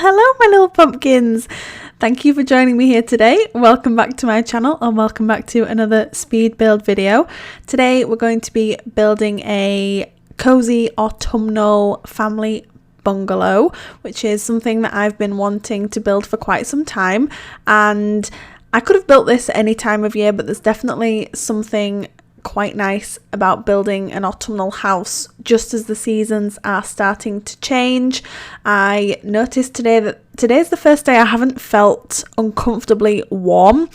hello my little pumpkins. Thank you for joining me here today. Welcome back to my channel and welcome back to another speed build video. Today we're going to be building a cozy autumnal family bungalow, which is something that I've been wanting to build for quite some time, and I could have built this at any time of year, but there's definitely something quite nice about building an autumnal house just as the seasons are starting to change. I noticed today that today's the first day I haven't felt uncomfortably warm,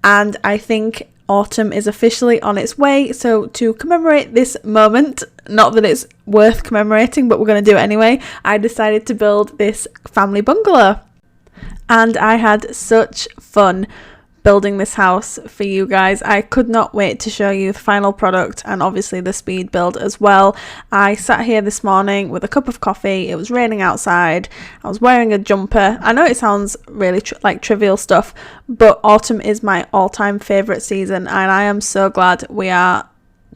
and I think autumn is officially on its way. So to commemorate this moment, not that it's worth commemorating, but we're going to do it anyway, I decided to build this family bungalow, and I had such fun building this house for you guys. I could not wait to show you the final product and obviously the speed build as well. I sat here this morning with a cup of coffee. It was raining outside. I was wearing a jumper. I know it sounds really like trivial stuff, but autumn is my all-time favorite season, and I am so glad we are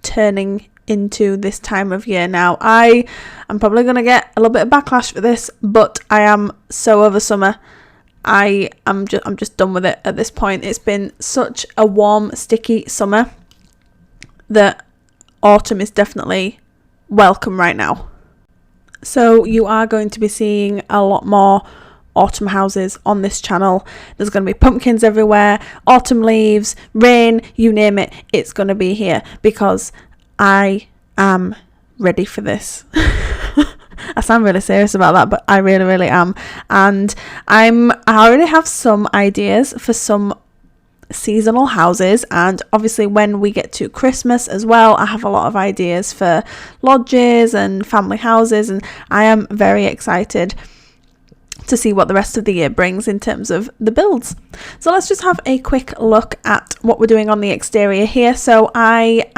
turning into this time of year now. I'm probably going to get a little bit of backlash for this, but I am so over summer. I'm just done with it at this point. It's been such a warm, sticky summer that autumn is definitely welcome right now. So you are going to be seeing a lot more autumn houses on this channel. There's going to be pumpkins everywhere, autumn leaves, rain, you name it, it's going to be here because I am ready for this. I sound really serious about that, but I really am. And I already have some ideas for some seasonal houses, and obviously when we get to Christmas as well, I have a lot of ideas for lodges and family houses, and I am very excited to see what the rest of the year brings in terms of the builds. So let's just have a quick look at what we're doing on the exterior here. So I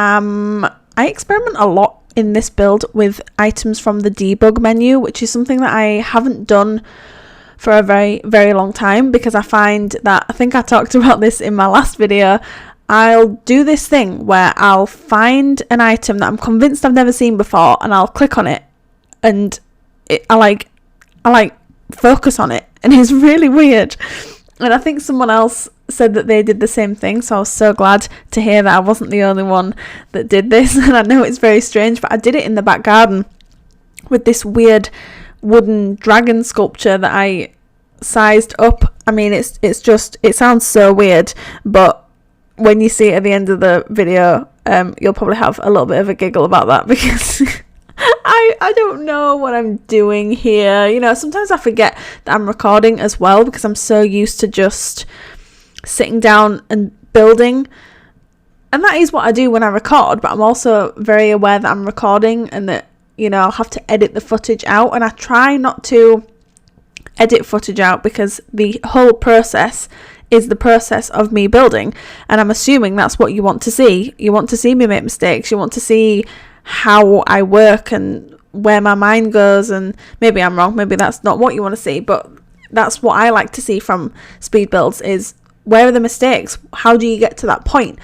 experiment a lot in this build with items from the debug menu, which is something that I haven't done for a very long time, because I find that, I think I talked about this in my last video, I'll do this thing where I'll find an item that I'm convinced I've never seen before, and I'll click on it, and I like focus on it, and it's really weird. And I think someone else said that they did the same thing, so I was so glad to hear that I wasn't the only one that did this. And I know it's very strange, but I did it in the back garden with this weird wooden dragon sculpture that I sized up. I mean, it sounds so weird, but when you see it at the end of the video, you'll probably have a little bit of a giggle about that, because I don't know what I'm doing here. You know, sometimes I forget that I'm recording as well, because I'm so used to just sitting down and building, and that is what I do when I record, but I'm also very aware that I'm recording and that, you know, I'll have to edit the footage out, and I try not to edit footage out because the whole process is the process of me building, and I'm assuming that's what you want to see. You want to see me make mistakes, you want to see how I work and where my mind goes, and maybe I'm wrong, maybe that's not what you want to see, but that's what I like to see from speed builds, is where are the mistakes, how do you get to that point?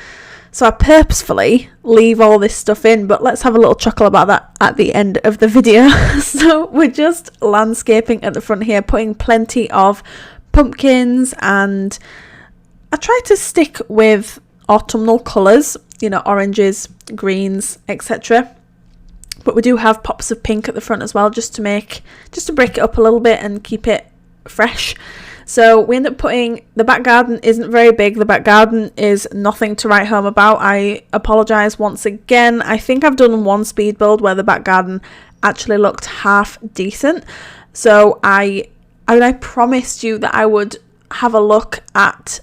So I purposefully leave all this stuff in, but let's have a little chuckle about that at the end of the video. So we're just landscaping at the front here, putting plenty of pumpkins, and I try to stick with autumnal colours, you know, oranges, greens, etc. But we do have pops of pink at the front as well, just to break it up a little bit and keep it fresh. So we end up putting, the back garden isn't very big. The back garden is nothing to write home about. I apologise once again. I think I've done one speed build where the back garden actually looked half decent. So I promised you that I would have a look at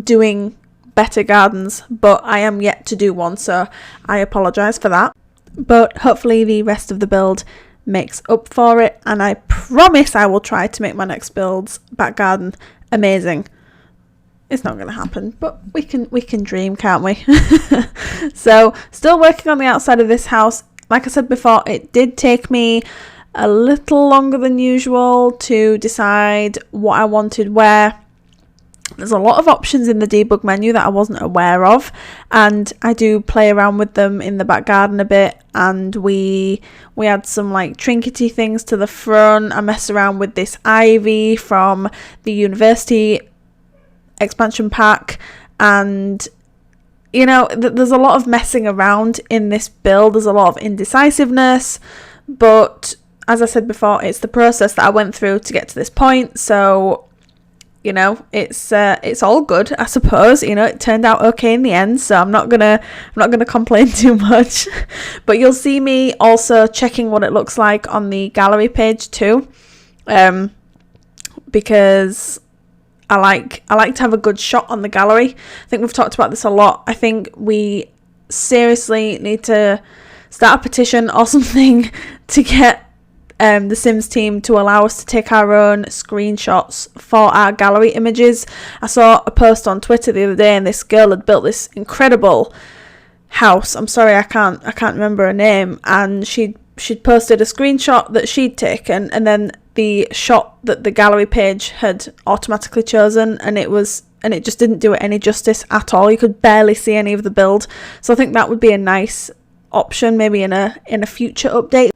doing better gardens, but I am yet to do one, so I apologise for that. But hopefully the rest of the build makes up for it, and I promise I will try to make my next build's back garden amazing. It's not going to happen, but we can dream, can't we? So still working on the outside of this house. Like I said before, it did take me a little longer than usual to decide what I wanted where. There's a lot of options in the debug menu that I wasn't aware of, and I do play around with them in the back garden a bit, and we add some like trinkety things to the front. I mess around with this ivy from the university expansion pack, and you know, there's a lot of messing around in this build. There's a lot of indecisiveness, but as I said before, it's the process that I went through to get to this point, so you know, it's all good, I suppose. You know, it turned out okay in the end, so I'm not gonna complain too much. But you'll see me also checking what it looks like on the gallery page too, because I like to have a good shot on the gallery. I think we've talked about this a lot. I think we seriously need to start a petition or something to get the Sims team to allow us to take our own screenshots for our gallery images. I saw a post on Twitter the other day, and this girl had built this incredible house. I'm sorry, I can't remember her name, and she'd posted a screenshot that she'd taken, and then the shot that the gallery page had automatically chosen, and it just didn't do it any justice at all. You could barely see any of the build. So I think that would be a nice option, maybe in a future update.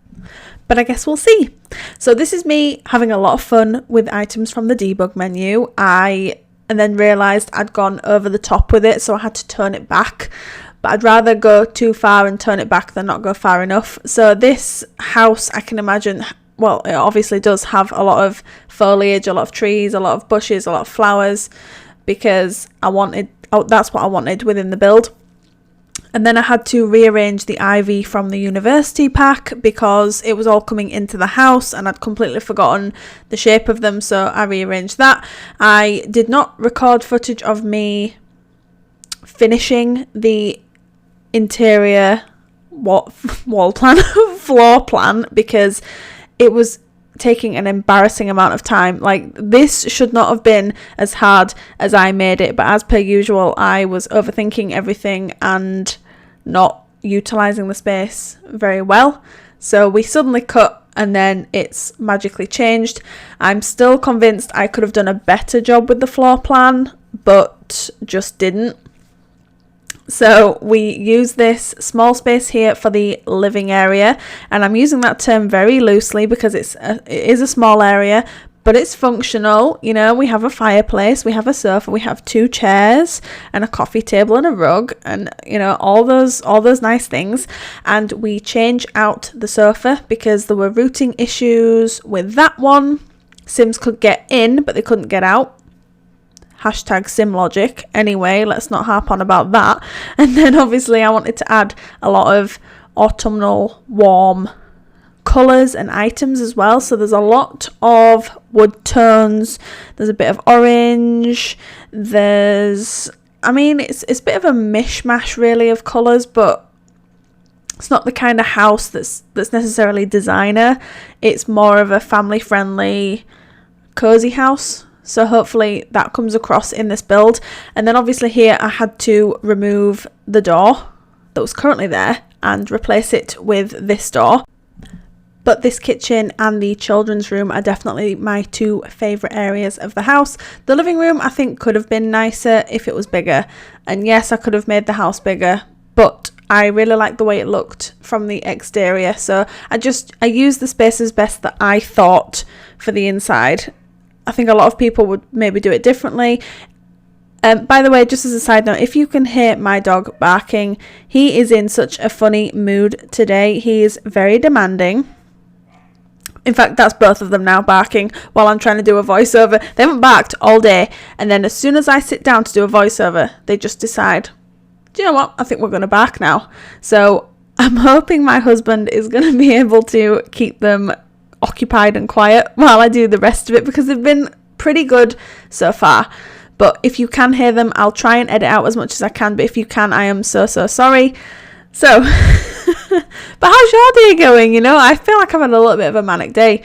But I guess we'll see. So this is me having a lot of fun with items from the debug menu. And then realised I'd gone over the top with it, so I had to turn it back. But I'd rather go too far and turn it back than not go far enough. So this house, I can imagine, well, it obviously does have a lot of foliage, a lot of trees, a lot of bushes, a lot of flowers, because that's what I wanted within the build. And then I had to rearrange the ivy from the university pack because it was all coming into the house and I'd completely forgotten the shape of them, so I rearranged that. I did not record footage of me finishing the interior wall plan, floor plan, because it was taking an embarrassing amount of time. Like, this should not have been as hard as I made it, but as per usual, I was overthinking everything and not utilizing the space very well. So we suddenly cut and then it's magically changed. I'm still convinced I could have done a better job with the floor plan, but just didn't. So we use this small space here for the living area, and I'm using that term very loosely because it is a small area, but it's functional. You know, we have a fireplace, we have a sofa, we have 2 chairs and a coffee table and a rug, and you know, all those nice things. And we change out the sofa because there were routing issues with that one. Sims could get in, but they couldn't get out. Hashtag sim logic. Anyway, let's not harp on about that. And then obviously I wanted to add a lot of autumnal warm colours and items as well. So there's a lot of wood tones. There's a bit of orange. It's a bit of a mishmash really of colours, but it's not the kind of house that's necessarily designer. It's more of a family friendly, cozy house. So hopefully that comes across in this build. And then obviously here I had to remove the door that was currently there and replace it with this door. But this kitchen and the children's room are definitely my 2 favourite areas of the house. The living room I think could have been nicer if it was bigger. And yes, I could have made the house bigger, but I really like the way it looked from the exterior. So I used the spaces best that I thought for the inside. I think a lot of people would maybe do it differently. By the way, just as a side note, if you can hear my dog barking, he is in such a funny mood today. He is very demanding. In fact, that's both of them now barking while I'm trying to do a voiceover. They haven't barked all day, and then as soon as I sit down to do a voiceover, they just decide, do you know what, I think we're going to bark now. So I'm hoping my husband is going to be able to keep them occupied and quiet while I do the rest of it, because they've been pretty good so far. But if you can hear them, I'll try and edit out as much as I can, but if you can, I am so sorry. So but how's your day going? You know, I feel like I've had a little bit of a manic day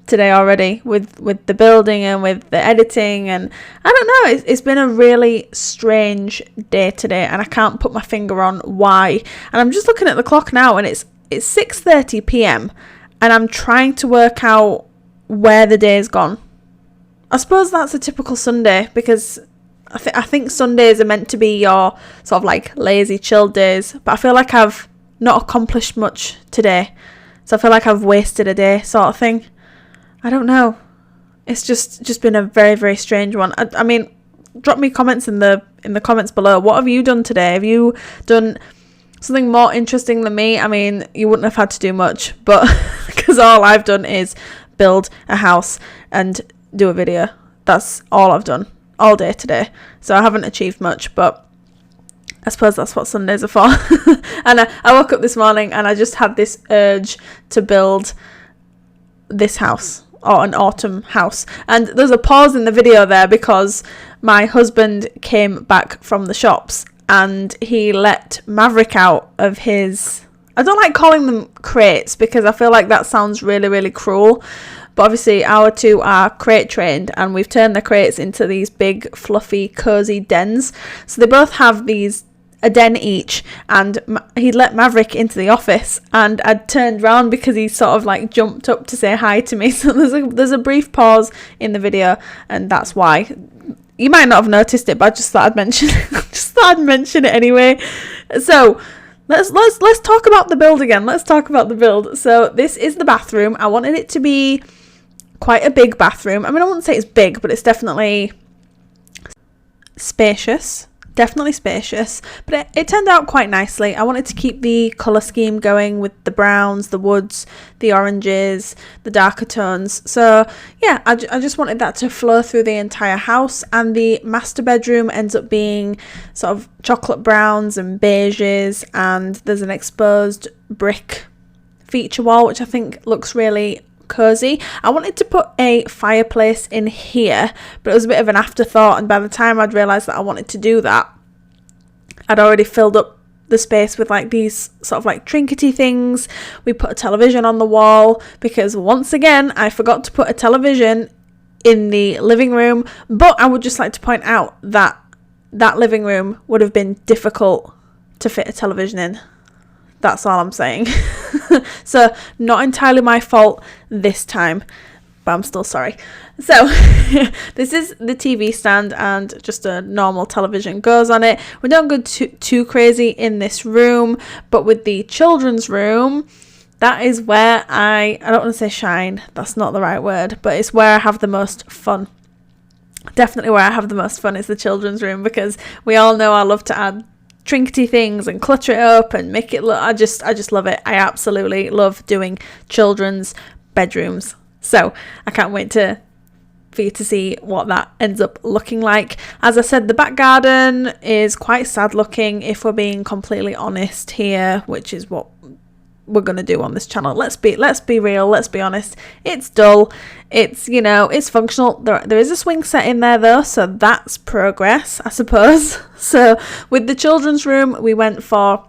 today already with the building and with the editing, and I don't know, it's been a really strange day today and I can't put my finger on why. And I'm just looking at the clock now and it's 6:30 p.m. and I'm trying to work out where the day's gone. I suppose that's a typical Sunday because I think Sundays are meant to be your sort of like lazy chill days, but I feel like I've not accomplished much today, so I feel like I've wasted a day sort of thing. I don't know, it's just been a very, very strange one. I mean, drop me comments in the comments below. What have you done today? Have you done something more interesting than me? I mean, you wouldn't have had to do much, but because all I've done is build a house and do a video. That's all I've done all day today, so I haven't achieved much, but I suppose that's what Sundays are for. And I woke up this morning and I just had this urge to build this house, or an autumn house. And there's a pause in the video there because my husband came back from the shops and he let Maverick out of his, I don't like calling them crates because I feel like that sounds really, really cruel. But obviously our two are crate trained, and we've turned the crates into these big, fluffy, cozy dens. So they both have a den each, and he'd let Maverick into the office, and I'd turned round because he sort of like jumped up to say hi to me. So there's a brief pause in the video, and that's why. You might not have noticed it, but I just thought I'd mention it anyway. So let's talk about the build again. Let's talk about the build. So this is the bathroom. I wanted it to be quite a big bathroom. I mean, I wouldn't say it's big, but it's definitely spacious. But it turned out quite nicely. I wanted to keep the colour scheme going with the browns, the woods, the oranges, the darker tones. So yeah, I just wanted that to flow through the entire house. And the master bedroom ends up being sort of chocolate browns and beiges, and there's an exposed brick feature wall, which I think looks really cozy. I wanted to put a fireplace in here, but it was a bit of an afterthought, and by the time I'd realised that I wanted to do that, I'd already filled up the space with like these sort of like trinkety things. We put a television on the wall because once again I forgot to put a television in the living room, but I would just like to point out that that living room would have been difficult to fit a television in. That's all I'm saying. So not entirely my fault this time, but I'm still sorry. So this is the TV stand, and just a normal television goes on it. We don't go too crazy in this room, but with the children's room, that is where I don't want to say shine, that's not the right word, but it's where I have the most fun. Definitely where I have the most fun is the children's room, because we all know I love to add trinkety things and clutter it up and make it look, I just love it. I absolutely love doing children's bedrooms. So I can't wait for you to see what that ends up looking like. As I said, the back garden is quite sad looking, if we're being completely honest here, which is what we're going to do on this channel. Let's be real, let's be honest. It's dull. It's, you know, it's functional. There is a swing set in there though, so that's progress, I suppose. So with the children's room, we went for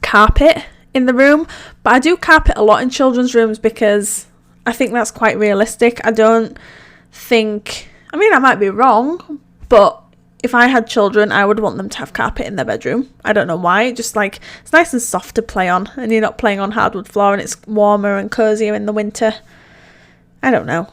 carpet in the room, but I do carpet a lot in children's rooms because I think that's quite realistic. I don't think, I mean, I might be wrong, but if I had children, I would want them to have carpet in their bedroom. I don't know why. Just like, it's nice and soft to play on, and you're not playing on hardwood floor, and it's warmer and cozier in the winter. I don't know.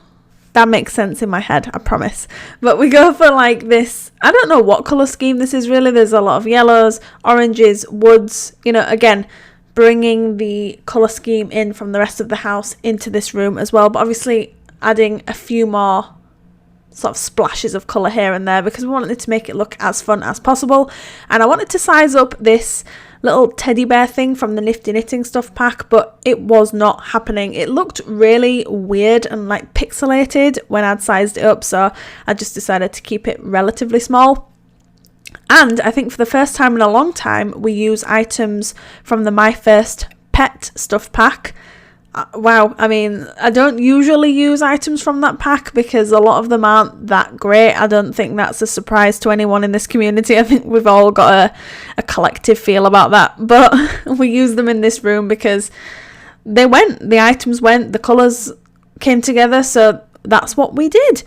That makes sense in my head, I promise. But we go for like this, I don't know what colour scheme this is really. There's a lot of yellows, oranges, woods, you know, again, bringing the colour scheme in from the rest of the house into this room as well. But obviously adding a few more sort of splashes of colour here and there because we wanted to make it look as fun as possible. And I wanted to size up this little teddy bear thing from the Nifty Knitting Stuff pack, but it was not happening. It looked really weird and like pixelated when I'd sized it up, so I just decided to keep it relatively small. And I think for the first time in a long time, we use items from the My First Pet stuff pack. Wow, I mean, I don't usually use items from that pack because a lot of them aren't that great. I don't think that's a surprise to anyone in this community. I think we've all got a collective feel about that. But we use them in this room because the items went, the colours came together, so that's what we did.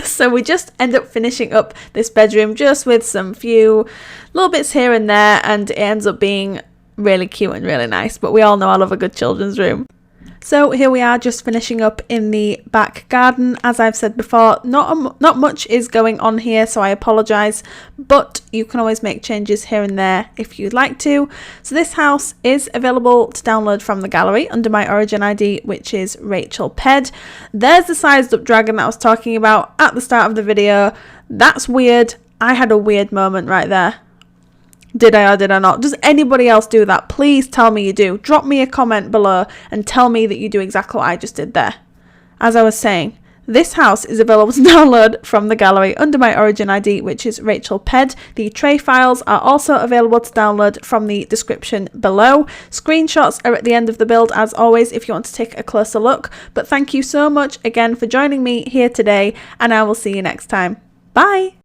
So we just end up finishing up this bedroom just with some few little bits here and there, and it ends up being really cute and really nice. But we all know I love a good children's room. So here we are, just finishing up in the back garden. As I've said before, not much is going on here, so I apologise, but you can always make changes here and there if you'd like to. So this house is available to download from the gallery under my Origin ID, which is RachelPedd. There's the sized up dragon that I was talking about at the start of the video. That's weird. I had a weird moment right there. Did I or did I not? Does anybody else do that? Please tell me you do. Drop me a comment below and tell me that you do exactly what I just did there. As I was saying, this house is available to download from the gallery under my Origin ID, which is RachelPedd. The tray files are also available to download from the description below. Screenshots are at the end of the build, as always, if you want to take a closer look. But thank you so much again for joining me here today, and I will see you next time. Bye!